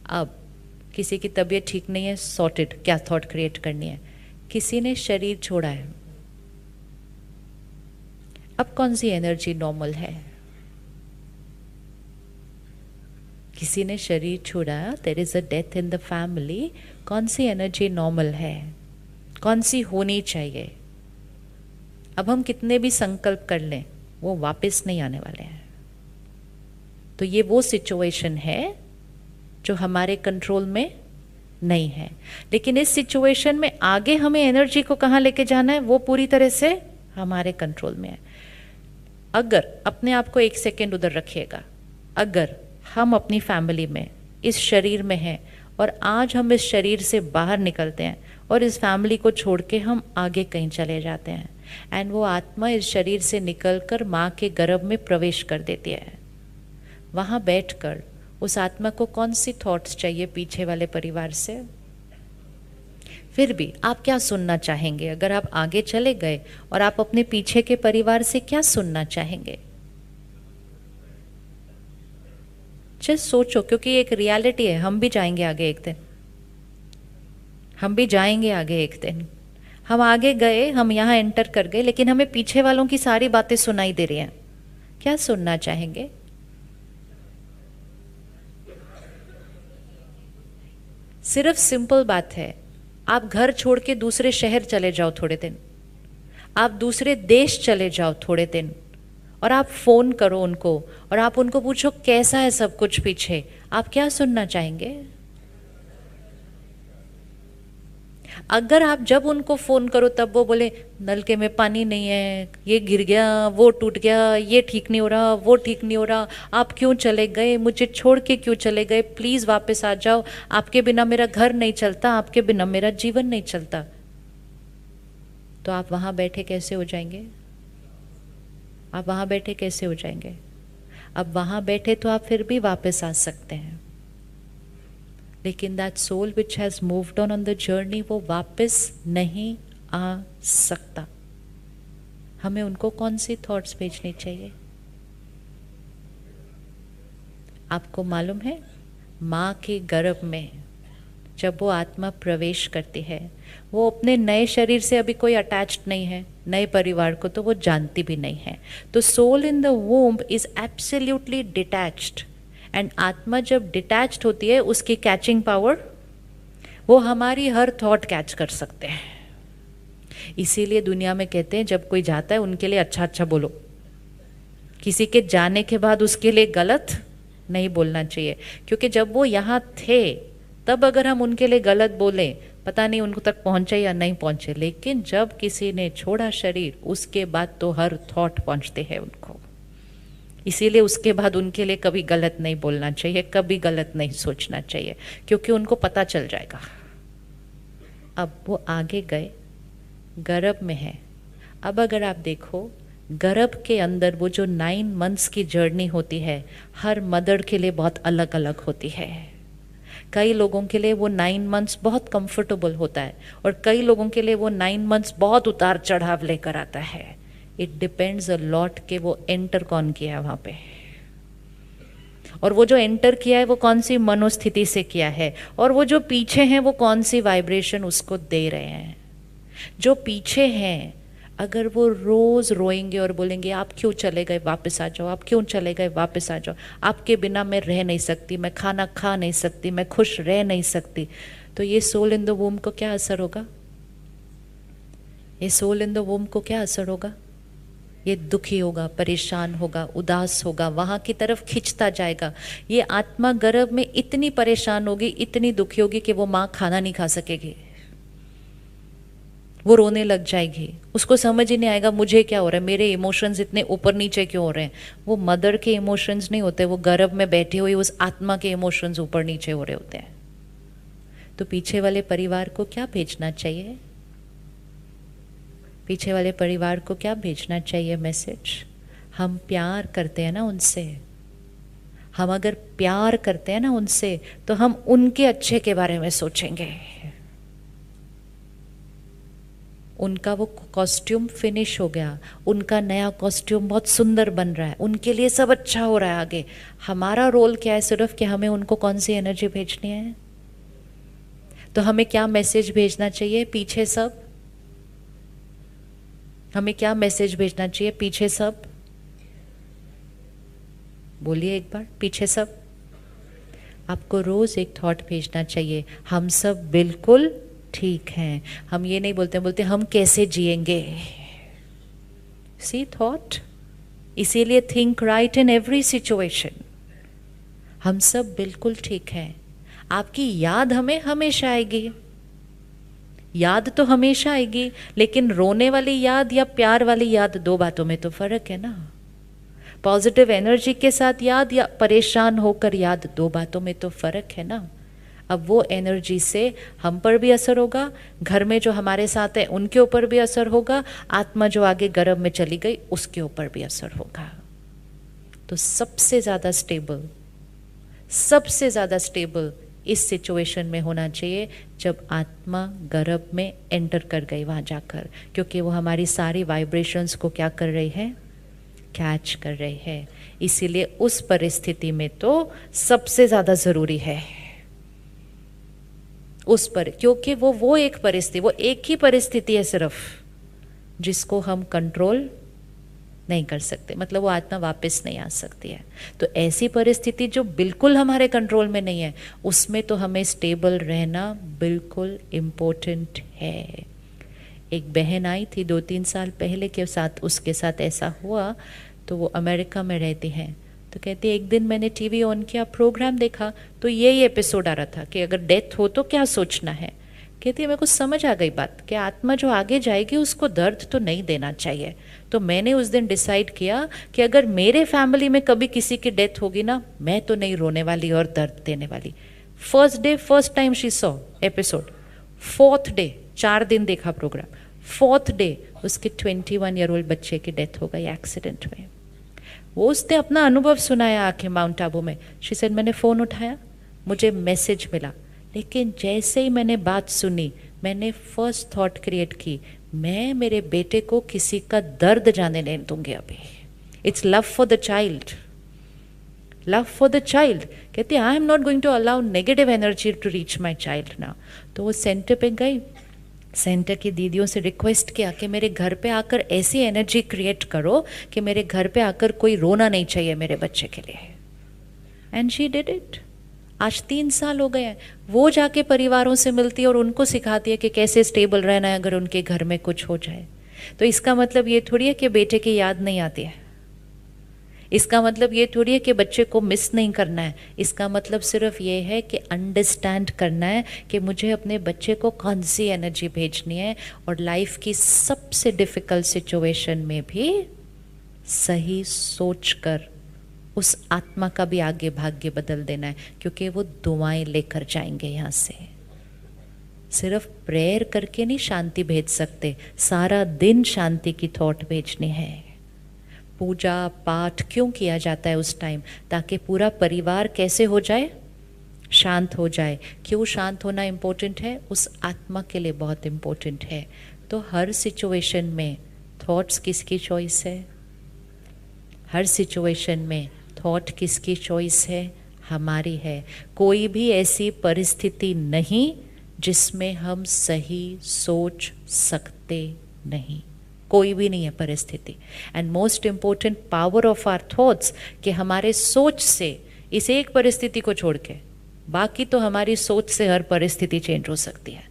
अब किसी की तबीयत ठीक नहीं है, सॉर्टेड, क्या थॉट क्रिएट करनी है। किसी ने शरीर छोड़ा है, अब कौन सी एनर्जी नॉर्मल है? किसी ने शरीर छोड़ा, there is a death in the family, कौन सी एनर्जी नॉर्मल है, कौन सी होनी चाहिए? अब हम कितने भी संकल्प कर लें, वो वापस नहीं आने वाले हैं। तो ये वो सिचुएशन है जो हमारे कंट्रोल में नहीं है। लेकिन इस सिचुएशन में आगे हमें एनर्जी को कहाँ लेके जाना है, वो पूरी तरह से हमारे कंट्रोल में है। अगर अपने आप को एक सेकेंड उधर रखिएगा, अगर हम अपनी फैमिली में इस शरीर में हैं और आज हम इस शरीर से बाहर निकलते हैं और इस फैमिली को छोड़ के हम आगे कहीं चले जाते हैं, एंड वो आत्मा इस शरीर से निकलकर माँ के गर्भ में प्रवेश कर देती है, वहाँ बैठकर उस आत्मा को कौन सी थॉट्स चाहिए पीछे वाले परिवार से? फिर भी आप क्या सुनना चाहेंगे? अगर आप आगे चले गए और आप अपने पीछे के परिवार से क्या सुनना चाहेंगे? जस्ट सोचो, क्योंकि एक रियलिटी है, हम भी जाएंगे आगे एक दिन, हम भी जाएंगे आगे एक दिन। हम आगे गए, हम यहाँ एंटर कर गए, लेकिन हमें पीछे वालों की सारी बातें सुनाई दे रही हैं। क्या सुनना चाहेंगे? सिर्फ सिंपल बात है, आप घर छोड़ के दूसरे शहर चले जाओ थोड़े दिन, आप दूसरे देश चले जाओ थोड़े दिन, और आप फोन करो उनको और आप उनको पूछो कैसा है सब कुछ पीछे, आप क्या सुनना चाहेंगे? अगर आप जब उनको फोन करो तब वो बोले नलके में पानी नहीं है, ये गिर गया, वो टूट गया, ये ठीक नहीं हो रहा, वो ठीक नहीं हो रहा, आप क्यों चले गए, मुझे छोड़ के क्यों चले गए, प्लीज वापस आ जाओ, आपके बिना मेरा घर नहीं चलता, आपके बिना मेरा जीवन नहीं चलता, तो आप वहां बैठे कैसे हो जाएंगे? आप वहां बैठे कैसे हो जाएंगे? अब वहां बैठे तो आप फिर भी वापस आ सकते हैं, लेकिन that soul which has moved on the journey, वो वापस नहीं आ सकता। हमें उनको कौन सी थॉट्स भेजनी चाहिए? आपको मालूम है, माँ के गर्भ में जब वो आत्मा प्रवेश करती है, वो अपने नए शरीर से अभी कोई अटैच्ड नहीं है, नए परिवार को तो वो जानती भी नहीं है। तो soul in the womb is absolutely detached, and आत्मा जब डिटैच्ड होती है, उसकी कैचिंग पावर, वो हमारी हर थॉट कैच कर सकते हैं। इसीलिए दुनिया में कहते हैं जब कोई जाता है उनके लिए अच्छा अच्छा बोलो, किसी के जाने के बाद उसके लिए गलत नहीं बोलना चाहिए, क्योंकि जब वो यहाँ थे तब अगर हम उनके लिए गलत बोले, पता नहीं उनको तक पहुंचे या नहीं पहुंचे, लेकिन जब किसी ने छोड़ा शरीर, उसके बाद तो हर थॉट पहुंचते हैं उनको। इसीलिए उसके बाद उनके लिए कभी गलत नहीं बोलना चाहिए, कभी गलत नहीं सोचना चाहिए, क्योंकि उनको पता चल जाएगा। अब वो आगे गए, गर्भ में है। अब अगर आप देखो, गर्भ के अंदर वो जो 9 मंथ्स की जर्नी होती है, हर मदर के लिए बहुत अलग अलग होती है। कई लोगों के लिए वो 9 मंथ्स बहुत कंफर्टेबल होता है, और कई लोगों के लिए वो 9 मंथ्स बहुत उतार चढ़ाव लेकर आता है। इट डिपेंड्स अ लॉट के वो एंटर कौन किया है वहाँ पे, और वो जो एंटर किया है वो कौन सी मनोस्थिति से किया है, और वो जो पीछे हैं वो कौन सी वाइब्रेशन उसको दे रहे हैं। जो पीछे हैं, अगर वो रोज रोएंगे और बोलेंगे आप क्यों चले गए, वापस आ जाओ, आप क्यों चले गए, वापस आ जाओ, आपके बिना मैं रह नहीं सकती, मैं खाना खा नहीं सकती, मैं खुश रह नहीं सकती, तो ये सोल इन द वूम्ब को क्या असर होगा? ये सोल इन द वूम्ब को क्या असर होगा? ये दुखी होगा, परेशान होगा, उदास होगा, वहां की तरफ खिंचता जाएगा। ये आत्मा गर्भ में इतनी परेशान होगी, इतनी दुखी होगी कि वो माँ खाना नहीं खा सकेगी, वो रोने लग जाएगी, उसको समझ ही नहीं आएगा मुझे क्या हो रहा है, मेरे इमोशंस इतने ऊपर नीचे क्यों हो रहे हैं। वो मदर के इमोशंस नहीं होते, वो गर्भ में बैठी हुई उस आत्मा के इमोशंस ऊपर नीचे हो रहे होते हैं। तो पीछे वाले परिवार को क्या भेजना चाहिए? पीछे वाले परिवार को क्या भेजना चाहिए मैसेज? हम प्यार करते हैं ना उनसे, हम अगर प्यार करते हैं ना उनसे, तो हम उनके अच्छे के बारे में सोचेंगे, उनका वो कॉस्ट्यूम फिनिश हो गया, उनका नया कॉस्ट्यूम बहुत सुंदर बन रहा है, उनके लिए सब अच्छा हो रहा है आगे। हमारा रोल क्या है सिर्फ कि हमें उनको कौन सी एनर्जी भेजनी है। तो हमें क्या मैसेज भेजना चाहिए पीछे सब, हमें क्या मैसेज भेजना चाहिए पीछे सब, बोलिए एक बार, पीछे सब। आपको रोज एक थॉट भेजना चाहिए, हम सब बिल्कुल ठीक हैं। हम ये नहीं बोलते हम कैसे जिएंगे। सी थॉट, इसीलिए think right in every situation. हम सब बिल्कुल ठीक हैं। आपकी याद हमें हमेशा आएगी, याद तो हमेशा आएगी, लेकिन रोने वाली याद या प्यार वाली याद, दो बातों में तो फर्क है ना। पॉजिटिव एनर्जी के साथ याद या परेशान होकर याद, दो बातों में तो फर्क है ना। अब वो एनर्जी से हम पर भी असर होगा, घर में जो हमारे साथ है उनके ऊपर भी असर होगा, आत्मा जो आगे गर्भ में चली गई उसके ऊपर भी असर होगा। तो सबसे ज़्यादा स्टेबल इस सिचुएशन में होना चाहिए जब आत्मा गर्भ में एंटर कर गई वहाँ जाकर, क्योंकि वो हमारी सारी वाइब्रेशंस को क्या कर रही है, कैच कर रही है। इसीलिए उस परिस्थिति में तो सबसे ज़्यादा ज़रूरी है उस पर, क्योंकि वो एक परिस्थिति, वो एक ही परिस्थिति है सिर्फ जिसको हम कंट्रोल नहीं कर सकते, मतलब वो आत्मा वापस नहीं आ सकती है। तो ऐसी परिस्थिति जो बिल्कुल हमारे कंट्रोल में नहीं है, उसमें तो हमें स्टेबल रहना बिल्कुल इम्पोर्टेंट है। एक बहन आई थी 2-3 साल पहले के साथ, उसके साथ ऐसा हुआ। तो वो अमेरिका में रहती हैं, तो कहती एक दिन मैंने टीवी ऑन किया, प्रोग्राम देखा, तो यही एपिसोड आ रहा था कि अगर डेथ हो तो क्या सोचना है। कहती है मेरे को समझ आ गई बात कि आत्मा जो आगे जाएगी उसको दर्द तो नहीं देना चाहिए। तो मैंने उस दिन डिसाइड किया कि अगर मेरे फैमिली में कभी किसी की डेथ होगी ना, मैं तो नहीं रोने वाली और दर्द देने वाली। First time she saw episode, 4th day, 4 दिन देखा प्रोग्राम, 4th डे उसके 21 ईयर ओल्ड बच्चे की डेथ हो गई एक्सीडेंट में। वो उसने अपना अनुभव सुनाया आके माउंट आबू में। शी सेड मैंने फ़ोन उठाया, मुझे मैसेज मिला, लेकिन जैसे ही मैंने बात सुनी, मैंने फर्स्ट थॉट क्रिएट की, मैं मेरे बेटे को किसी का दर्द जाने नहीं दूंगी अभी। It's love for the child, love for the child. कहती I am not going to allow negative energy to reach my child now. तो वो सेंटर पे गई, सेंटर की दीदियों से रिक्वेस्ट किया कि मेरे घर पे आकर ऐसी एनर्जी क्रिएट करो कि मेरे घर पे आकर कोई रोना नहीं चाहिए मेरे बच्चे के लिए। And she did it. आज 3 साल हो गए हैं। वो जाके परिवारों से मिलती है और उनको सिखाती है कि कैसे स्टेबल रहना है अगर उनके घर में कुछ हो जाए। तो इसका मतलब ये थोड़ी है कि बेटे की याद नहीं आती है, इसका मतलब ये थोड़ी है कि बच्चे को मिस नहीं करना है। इसका मतलब सिर्फ ये है कि अंडरस्टैंड करना है कि मुझे अपने बच्चे को कौन सी एनर्जी भेजनी है, और लाइफ की सबसे डिफ़िकल्ट सिचुएशन में भी सही सोचकर उस आत्मा का भी आगे भाग्य बदल देना है, क्योंकि वो दुआएं लेकर जाएंगे यहाँ से। सिर्फ प्रेयर करके नहीं शांति भेज सकते, सारा दिन शांति की थॉट भेजनी है। पूजा पाठ क्यों किया जाता है उस टाइम? ताकि पूरा परिवार कैसे हो जाए, शांत हो जाए। क्यों शांत होना इम्पोर्टेंट है? उस आत्मा के लिए बहुत इम्पोर्टेंट है। तो हर सिचुएशन में थॉट्स किसकी चॉइस है? हर सिचुएशन में थॉट किसकी चॉइस है? हमारी है। कोई भी ऐसी परिस्थिति नहीं जिसमें हम सही सोच सकते नहीं, कोई भी नहीं है परिस्थिति। And most important power of our thoughts, कि हमारे सोच से इस एक परिस्थिति को छोड़ के बाकी तो हमारी सोच से हर परिस्थिति चेंज हो सकती है।